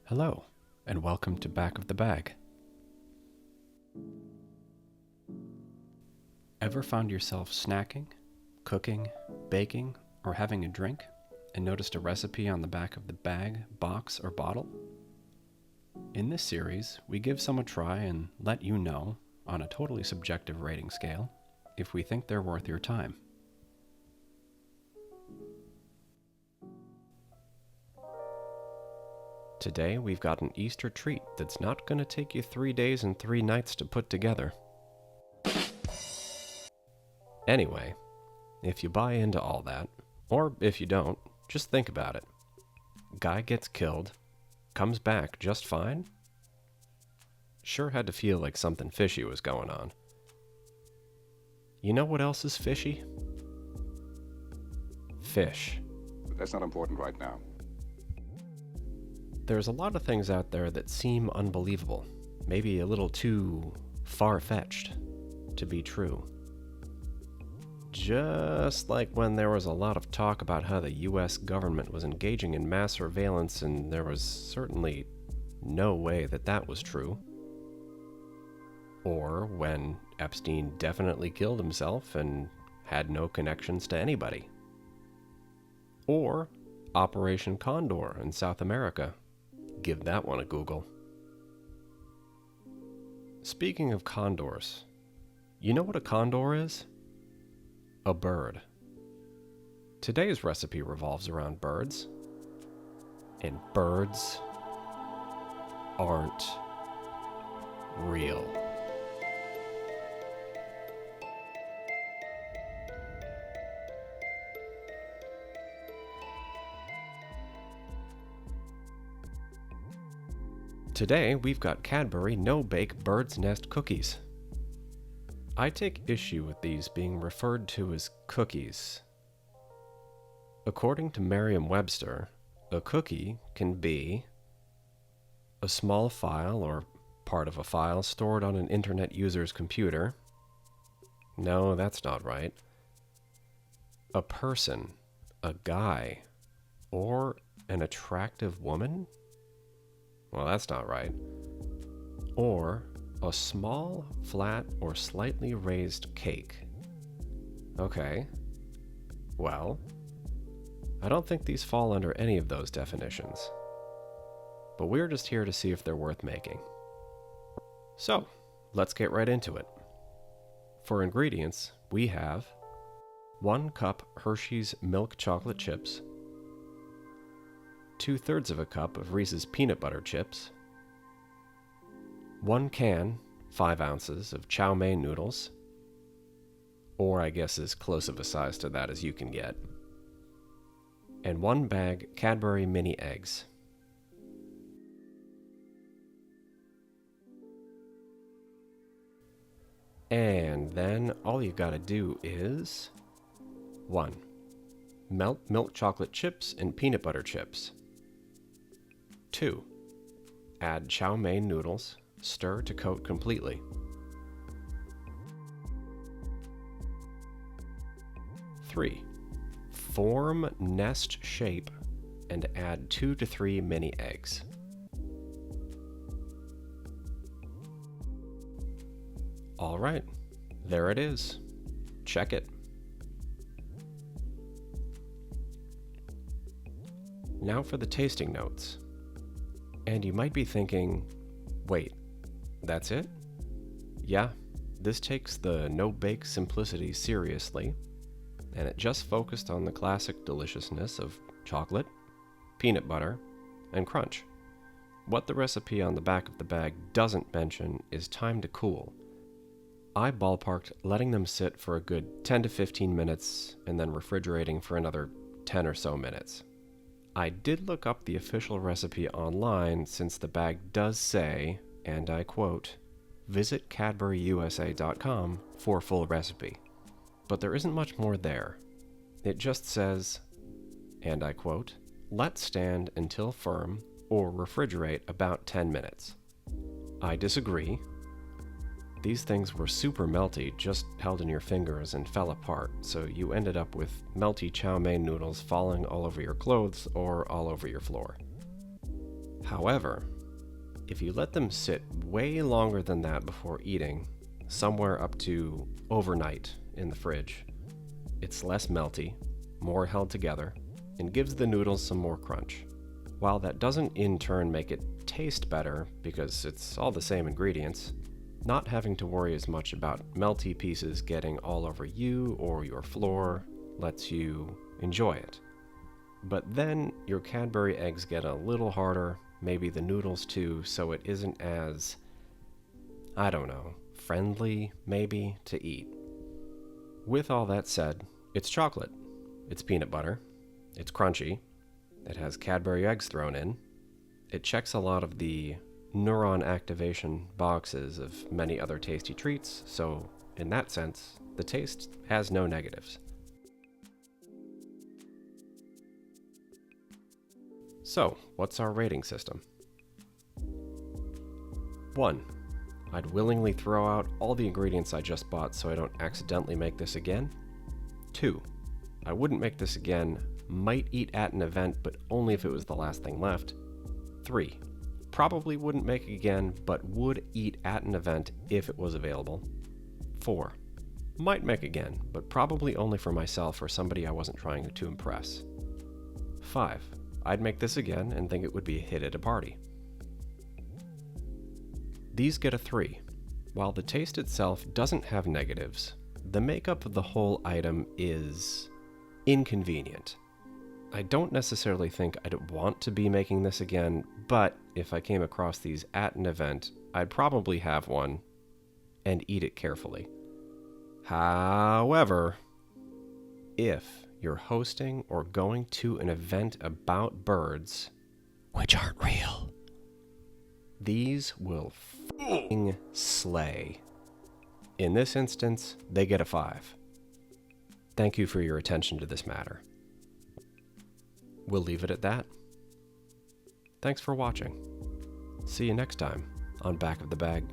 Hello, and welcome to Back of the Bag. Ever found yourself snacking, cooking, baking, or having a drink, and noticed a recipe on the back of the bag, box, or bottle? In this series, we give some a try and let you know, on a totally subjective rating scale, if we think they're worth your time. Today, we've got an Easter treat that's not going to take you 3 days and 3 nights to put together. Anyway, if you buy into all that, or if you don't, just think about it. Guy gets killed, comes back just fine? Sure had to feel like something fishy was going on. You know what else is fishy? Fish. That's not important right now. There's a lot of things out there that seem unbelievable, maybe a little too far-fetched to be true. Just like when there was a lot of talk about how the US government was engaging in mass surveillance and there was certainly no way that that was true. Or when Epstein definitely killed himself and had no connections to anybody. Or Operation Condor in South America. Give that one a Google. Speaking of condors, you know what a condor is? A bird. Today's recipe revolves around birds. And birds aren't real. Today, we've got Cadbury no-bake bird's nest cookies. I take issue with these being referred to as cookies. According to Merriam-Webster, a cookie can be a small file or part of a file stored on an internet user's computer. No, that's not right. A person, a guy, or an attractive woman? Well, that's not right. Or a small, flat, or slightly raised cake. Okay. Well, I don't think these fall under any of those definitions. But we're just here to see if they're worth making. So, let's get right into it. For ingredients, we have 1 cup Hershey's milk chocolate chips, 2/3 of a cup of Reese's peanut butter chips, 1 can, 5 ounces of chow mein noodles, or I guess as close of a size to that as you can get, and 1 bag Cadbury mini eggs. And then all you gotta do is 1. Melt milk chocolate chips and peanut butter chips. 2. Add chow mein noodles, stir to coat completely. 3. Form nest shape and add 2 to 3 mini eggs. All right, there it is. Check it. Now for the tasting notes. And you might be thinking, wait, that's it? Yeah, this takes the no-bake simplicity seriously, and it just focused on the classic deliciousness of chocolate, peanut butter, and crunch. What the recipe on the back of the bag doesn't mention is time to cool. I ballparked letting them sit for a good 10 to 15 minutes and then refrigerating for another 10 or so minutes. I did look up the official recipe online since the bag does say, and I quote, "Visit cadburyusa.com for full recipe." But there isn't much more there. It just says, and I quote, "Let stand until firm or refrigerate about 10 minutes." I disagree. These things were super melty, just held in your fingers and fell apart, so you ended up with melty chow mein noodles falling all over your clothes or all over your floor. However, if you let them sit way longer than that before eating, somewhere up to overnight in the fridge, it's less melty, more held together, and gives the noodles some more crunch. While that doesn't in turn make it taste better because it's all the same ingredients, not having to worry as much about melty pieces getting all over you or your floor lets you enjoy it. But then your Cadbury eggs get a little harder, maybe the noodles too, so it isn't as, friendly maybe to eat. With all that said, it's chocolate, it's peanut butter, it's crunchy, it has Cadbury eggs thrown in, it checks a lot of the neuron activation boxes of many other tasty treats, so in that sense, the taste has no negatives. So, what's our rating system? 1. I'd willingly throw out all the ingredients I just bought so I don't accidentally make this again. 2. I wouldn't make this again, might eat at an event, but only if it was the last thing left. 3. Probably wouldn't make again, but would eat at an event if it was available. 4. Might make again, but probably only for myself or somebody I wasn't trying to impress. 5. I'd make this again and think it would be a hit at a party. These get a 3. While the taste itself doesn't have negatives, the makeup of the whole item is inconvenient. I don't necessarily think I'd want to be making this again, but if I came across these at an event, I'd probably have one and eat it carefully. However, if you're hosting or going to an event about birds, which aren't real, these will f***ing slay. In this instance, they get a 5. Thank you for your attention to this matter. We'll leave it at that. Thanks for watching. See you next time on Back of the Bag.